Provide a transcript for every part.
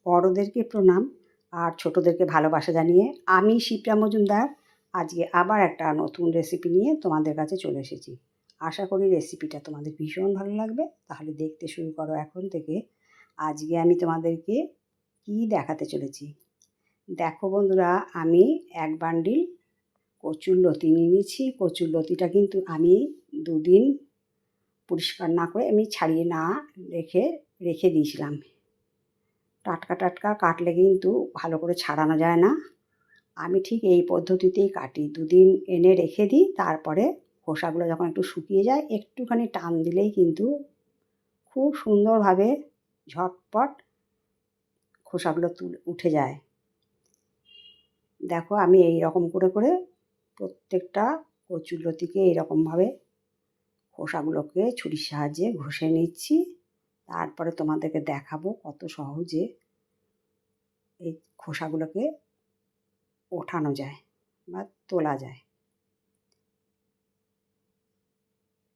বড়োদেরকে প্রণাম আর ছোটোদেরকে ভালোবাসা জানিয়ে আমি শিপ্রা মজুমদার আজকে আবার একটা নতুন রেসিপি নিয়ে তোমাদের কাছে চলে এসেছি। আশা করি রেসিপিটা তোমাদের ভীষণ ভালো লাগবে। তাহলে দেখতে শুরু করো এখন থেকে। আজকে আমি তোমাদেরকে কি দেখাতে চলেছি দেখো বন্ধুরা। আমি এক বান্ডিল কচুরলতি নিয়ে নিয়েছি। কচুরলতিটা কিন্তু আমি দুদিন পরিষ্কার না করে আমি ছাড়িয়ে না রেখে দিয়েছিলাম। টাটকা টাটকা কাটলে কিন্তু ভালো করে ছাড়ানো যায় না। আমি ঠিক এই পদ্ধতিতেই কাটি। দুদিন এনে রেখে দিই, তারপরে খোসাগুলো যখন একটু শুকিয়ে যায় একটুখানি টান দিলেই কিন্তু খুব সুন্দরভাবে ঝটপট খোসাগুলো উঠে যায়। দেখো আমি এই রকম করে করে প্রত্যেকটা কচুরলতিকে এইরকমভাবে খোসাগুলোকে ছুরির সাহায্যে ঘষে নিচ্ছি। তারপরে তোমাদেরকে দেখাবো কত সহজে এই খোসাগুলোকে ওঠানো যায় বা তোলা যায়।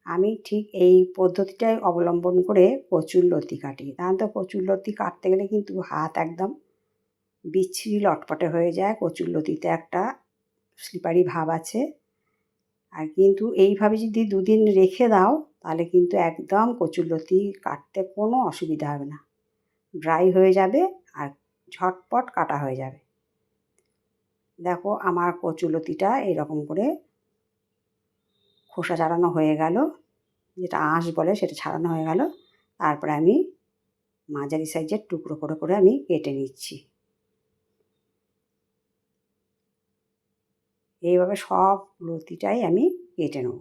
আমি ঠিক এই পদ্ধতিটাই অবলম্বন করে কচুরলতি কাটি। সাধারণত কচুরলতি কাটতে গেলে কিন্তু হাত একদম বিচ্ছিরি লটপটে হয়ে যায়। কচুরলতিতে একটা স্লিপারি ভাব আছে। আর কিন্তু এইভাবে যদি দুদিন রেখে দাও তাহলে কিন্তু একদম কচুরলতি কাটতে কোনো অসুবিধা হবে না। ড্রাই হয়ে যাবে আর ঝটপট কাটা হয়ে যাবে। দেখো আমার কচুরলতিটা এরকম করে খোসা ছাড়ানো হয়ে গেল, যেটা আঁশ বলে সেটা ছাড়ানো হয়ে গেল। তারপরে আমি মাঝারি সাইজের টুকরো করে করে আমি কেটে নিচ্ছি। এইভাবে সব লতিটাই আমি কেটে নেব।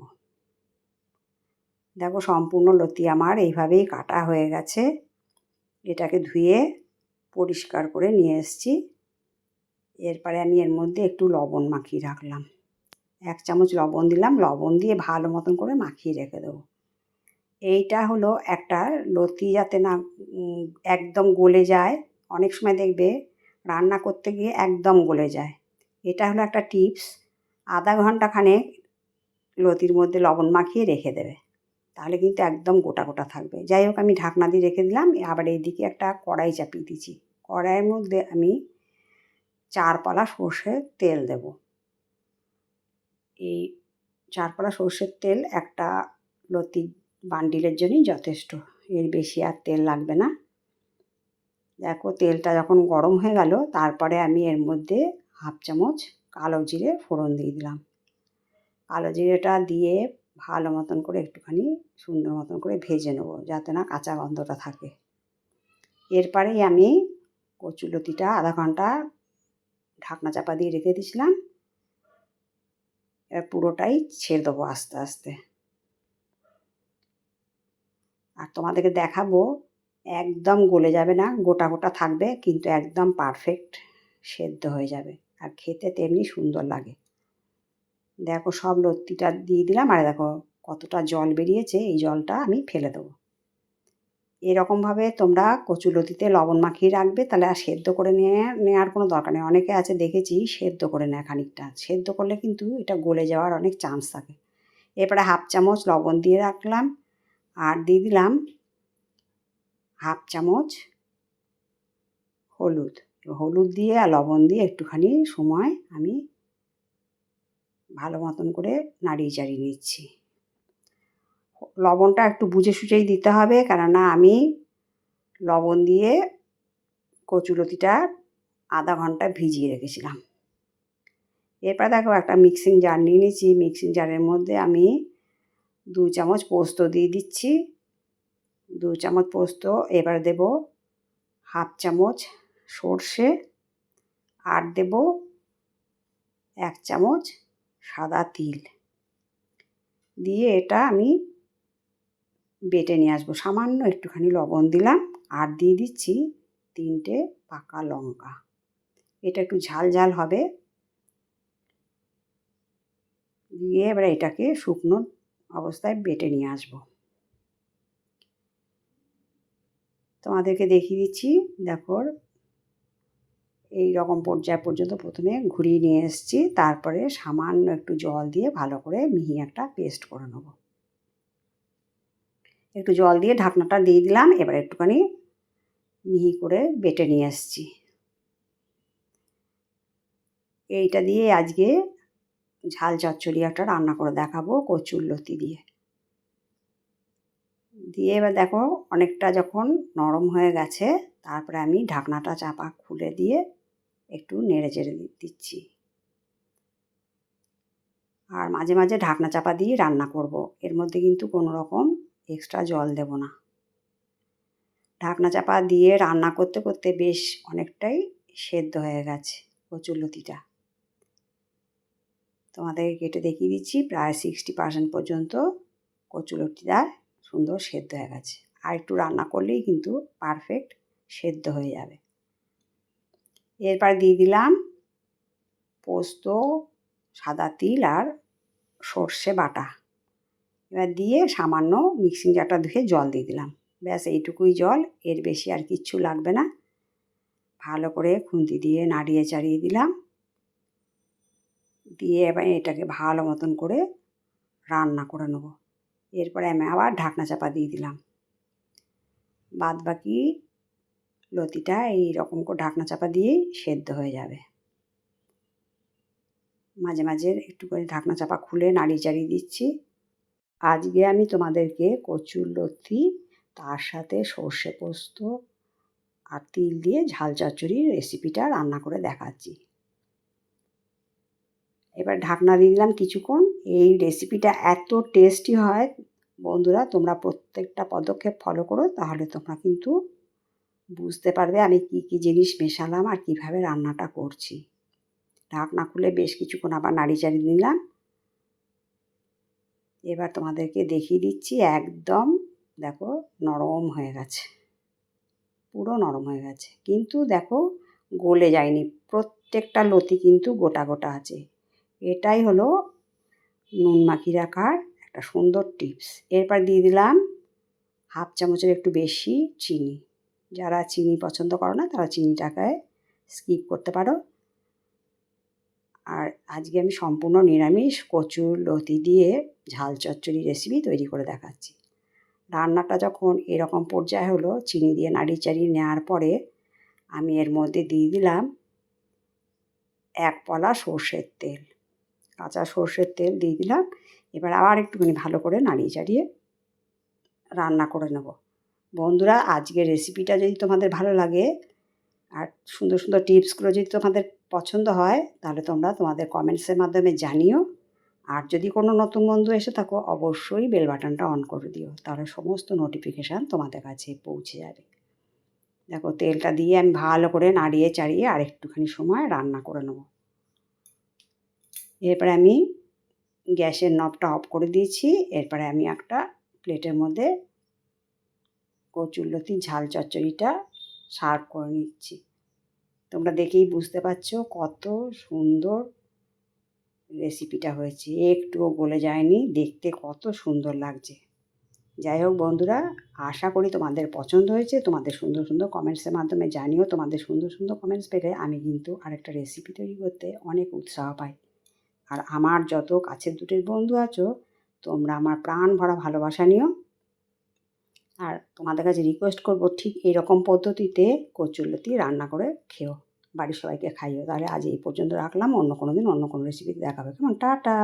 দেখো সম্পূর্ণ লতি আমার এইভাবেই কাটা হয়ে গেছে। এটাকে ধুয়ে পরিষ্কার করে নিয়ে এসেছি। এরপরে আমি এর মধ্যে একটু লবণ মাখিয়ে রাখলাম। 1 চামচ লবণ দিলাম। লবণ দিয়ে ভালো মতন করে মাখিয়ে রেখে দেবো। এইটা হলো একটা লতি যাতে না একদম গলে যায়। অনেক সময় দেখবে রান্না করতে গিয়ে একদম গলে যায়। এটা হলো একটা টিপস। আধা ঘন্টা খানেক লতির মধ্যে লবণ মাখিয়ে রেখে দেবে, তাহলে কিন্তু একদম গোটা গোটা থাকবে। যাই হোক আমি ঢাকনা দিয়ে রেখে দিলাম। আবার এইদিকে একটা কড়াই চাপিয়ে দিয়েছি। কড়াইয়ের মধ্যে আমি 4 পালা সর্ষের তেল দেব। এই 4 পালা সর্ষের তেল একটা লতি বান্ডিলের জন্যই যথেষ্ট, এর বেশি আর তেল লাগবে না। দেখো তেলটা যখন গরম হয়ে গেল তারপরে আমি এর মধ্যে 1/2 চামচ কালো জিরে ফোড়ন দিয়ে দিলাম। কালো জিরেটা দিয়ে ভালো মতন করে একটুখানি সুন্দর মতন করে ভেজে নেব, যাতে না কাঁচা গন্ধটা থাকে। এরপরেই আমি কচুরলতিটা আধা ঘন্টা ঢাকনা চাপা দিয়ে রেখে দিয়েছিলাম। এবার পুরোটাই ছেড়ে দেবো আস্তে আস্তে। আর তোমাদেরকে দেখাবো একদম গলে যাবে না, গোটা গোটা থাকবে, কিন্তু একদম পারফেক্ট সেদ্ধ হয়ে যাবে আর খেতে তেমনি সুন্দর লাগে। দেখো সব লতিটা দিয়ে দিলাম। আর দেখো কতটা জল বেরিয়েছে, এই জলটা আমি ফেলে দেবো। এরকমভাবে তোমরা কচুরলতিতে লবণ মাখিয়ে রাখবে, তাহলে আর সেদ্ধ করে নেওয়ার কোনো দরকার নেই। অনেকে আছে দেখেছি সেদ্ধ করে নেয় খানিকটা, সেদ্ধ করলে কিন্তু এটা গলে যাওয়ার অনেক চান্স থাকে। এরপরে 1/2 চামচ লবণ দিয়ে রাখলাম আর দিয়ে দিলাম 1/2 চামচ হলুদ। হলুদ দিয়ে আর লবণ দিয়ে একটুখানি সময় আমি ভালো মতন করে নাড়িয়ে চাড়িয়ে নিচ্ছি। লবণটা একটু বুঝে সুঝেই দিতে হবে, কেননা আমি লবণ দিয়ে কচুরলতিটা আধা ঘন্টা ভিজিয়ে রেখেছিলাম। এরপর দেখো একটা মিক্সিং জার নিয়ে নিয়েছি। মিক্সিং জারের মধ্যে আমি 2 চামচ পোস্ত দিয়ে দিচ্ছি। 2 চামচ পোস্ত। এবার দেব 1/2 চামচ সর্ষে আর দেব 1 চামচ সাদা তিল দিয়ে এটা আমি বেটে নিয়ে আসবো। সামান্য একটুখানি লবণ দিলাম আর দিয়ে দিচ্ছি 3টে পাকা লঙ্কা। এটা একটু ঝাল ঝাল হবে। দিয়ে এবার এটাকে শুকনো অবস্থায় বেটে নিয়ে আসবো। তোমাদেরকে দেখিয়ে দিচ্ছি। দেখো এই রকম পর্যায় পর্যন্ত প্রথমে ঘুরিয়ে নিয়ে এসেছি, তারপরে সামান্য একটু জল দিয়ে ভালো করে মিহি একটা পেস্ট করে নেব। একটু জল দিয়ে ঢাকনাটা দিয়ে দিলাম। এবার একটুখানি মিহি করে বেটে নিয়ে এসেছি। এইটা দিয়ে আজকে ঝাল চচ্চড়ি একটা রান্না করে দেখাবো কচুরলতি দিয়ে। দিয়ে এবার দেখো অনেকটা যখন নরম হয়ে গেছে তারপরে আমি ঢাকনাটা চাপা খুলে দিয়ে একটু নেড়ে চেড়ে দিচ্ছি। আর মাঝে মাঝে ঢাকনা চাপা দিয়ে রান্না করব। এর মধ্যে কিন্তু কোনো রকম এক্সট্রা জল দেব না। ঢাকনা চাপা দিয়ে রান্না করতে করতে বেশ অনেকটাই সেদ্ধ হয়ে গেছে কচুরলতিটা। তোমাদেরকে কেটে দেখিয়ে দিচ্ছি, প্রায় 60% পর্যন্ত কচুরলতিটা সুন্দর সেদ্ধ হয়ে গেছে। আর একটু রান্না করলেই কিন্তু পারফেক্ট সেদ্ধ হয়ে যাবে। এরপর দিয়ে দিলাম পোস্ত, সাদা তিল আর সর্ষে বাটা। এবার দিয়ে সামান্য মিক্সিং জারটা ধুয়ে জল দিয়ে দিলাম। ব্যাস এইটুকুই জল, এর বেশি আর কিচ্ছু লাগবে না। ভালো করে খুন্তি দিয়ে নাড়িয়ে চাড়িয়ে দিলাম। দিয়ে এবার এটাকে ভালো মতন করে রান্না করে নেব। এরপরে আমি আবার ঢাকনা চাপা দিয়ে দিলাম। বাদ বাকি লতিটা এইরকম করে ঢাকনা চাপা দিয়েই সেদ্ধ হয়ে যাবে। মাঝে মাঝে একটু করে ঢাকনা চাপা খুলে নাড়িয়ে চাড়িয়ে দিচ্ছি। আজকে আমি তোমাদেরকে কচুরলতি তার সাথে সর্ষে পোস্ত আর তিল দিয়ে ঝাল চচ্চড়ির রেসিপিটা রান্না করে দেখাচ্ছি। এবার ঢাকনা দিয়ে দিলাম কিছুক্ষণ। এই রেসিপিটা এত টেস্টি হয় বন্ধুরা, তোমরা প্রত্যেকটা পদক্ষেপ ফলো করো, তাহলে তোমরা কিন্তু বুঝতে পারবে আমি কি কি জিনিস মেশালাম আর কিভাবে রান্নাটা করছি। ঢাকনা খুলে বেশ কিছুক্ষণ আবার নাড়ি চাড়িয়ে নিলাম। এবার তোমাদেরকে দেখিয়ে দিচ্ছি, একদম দেখো নরম হয়ে গেছে, পুরো নরম হয়ে গেছে, কিন্তু দেখো গলে যায়নি, প্রত্যেকটা লতি কিন্তু গোটা গোটা আছে। এটাই হলো নুন মাখিয়ে রাখার একটা সুন্দর টিপস। এরপর দিয়ে দিলাম হাফ চামচের একটু বেশি চিনি। যারা চিনি পছন্দ করো না তারা চিনিটাকে স্কিপ করতে পারো। আর আজকে আমি সম্পূর্ণ নিরামিষ কচুরলতি দিয়ে ঝাল চচ্চড়ি রেসিপি তৈরি করে দেখাচ্ছি। রান্নাটা যখন এরকম পর্যায়ে হলো, চিনি দিয়ে নাড়িয়ে চাড়িয়ে নেওয়ার পরে আমি এর মধ্যে দিয়ে দিলাম 1 পলা সর্ষের তেল, কাঁচা সর্ষের তেল দিয়ে দিলাম। এবার আবার একটুখানি ভালো করে নাড়িয়ে চাড়িয়ে রান্না করে নেব। বন্ধুরা, আজকের রেসিপিটা যদি তোমাদের ভালো লাগে আর সুন্দর সুন্দর টিপসগুলো যদি তোমাদের পছন্দ হয়, তাহলে তোমরা তোমাদের কমেন্টসের মাধ্যমে জানিও। আর যদি কোনো নতুন বন্ধু এসে থাকো, অবশ্যই বেল বাটনটা অন করে দিও, তাহলে সমস্ত নোটিফিকেশান তোমাদের কাছে পৌঁছে যাবে। দেখো তেলটা দিয়ে আমি ভালো করে নাড়িয়ে চাড়িয়ে আর একটুখানি সময় রান্না করে নেব। এরপরে আমি গ্যাসের নবটা অফ করে দিয়েছি। এরপরে আমি একটা প্লেটের মধ্যে কচুরলতি ঝাল চচ্চড়িটা সার্ভ করে নিচ্ছি। তোমরা দেখেই বুঝতে পারছো কত সুন্দর রেসিপিটা হয়েছে, একটুও গলে যায়নি, দেখতে কত সুন্দর লাগছে। যাই হোক বন্ধুরা, আশা করি তোমাদের পছন্দ হয়েছে। তোমাদের সুন্দর সুন্দর কমেন্টসের মাধ্যমে জানিও। তোমাদের সুন্দর সুন্দর কমেন্টস পেলে আমি কিন্তু আরেকটা রেসিপি তৈরি করতে অনেক উৎসাহ পাই। আর আমার যত কাছের দুটির বন্ধু আছো, তোমরা আমার প্রাণ ভরা ভালোবাসা নিও। আর তোমাদের কাছে রিকোয়েস্ট করবো, ঠিক এইরকম পদ্ধতিতে কচুরলতি রান্না করে খেও, বাড়ির সবাইকে খাইও। তাহলে আজ এই পর্যন্ত রাখলাম, অন্য কোনো দিন অন্য কোনো রেসিপিতে দেখা হবে। কেমন, টাটা।